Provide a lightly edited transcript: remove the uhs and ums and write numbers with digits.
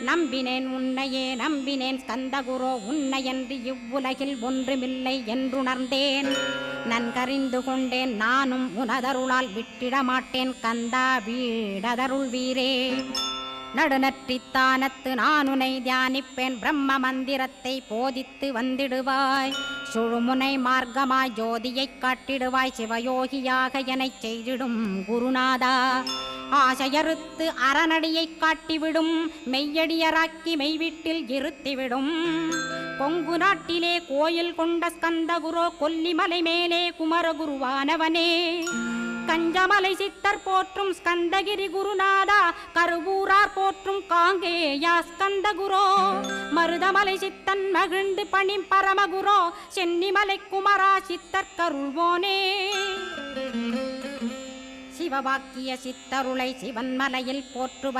நம்பினேன் உன்னையே நம்பினேன் ஸ்கந்தகுரோ உன்னையன்றி இவ்வுலகில் ஒன்றுமில்லை என்றுணர்ந்தேன். நன்கறிந்து கொண்டேன் நானும் உனதருளால் விட்டிட மாட்டேன் கந்தா வீடதருள் வீரே. நடுநற்றித்தானத்து நானுனை தியானிப்பேன் பிரம்ம மந்திரத்தை போதித்து வந்திடுவாய். சுழுமுனை மார்க்கமாய் ஜோதியைக் காட்டிடுவாய் சிவயோகியாக எனச் செய்திடும் குருநாதா. ஆசையறுத்து அறநடியைக் காட்டிவிடும் மெய்யடியராக்கி மெய்வீட்டில் இருத்திவிடும். கொங்கு நாட்டிலே கோயில் கொண்ட ஸ்கந்தகுரோ கொல்லிமலை மேலே குமரகுருவானவனே. கஞ்சமலை சித்தர் போற்றும் ஸ்கந்தகிரி குருநாதா கருவூரார் போற்றும் காங்கேயா ஸ்கந்தகுரோ. மருதமலை சித்தன் மகிழ்ந்து பணிம் பரமகுரோ சென்னிமலை குமரா சித்தர் கருள்வோனே. சிவவாக்கிய சித்தருளை சிவன்மலையில் போற்றுவர்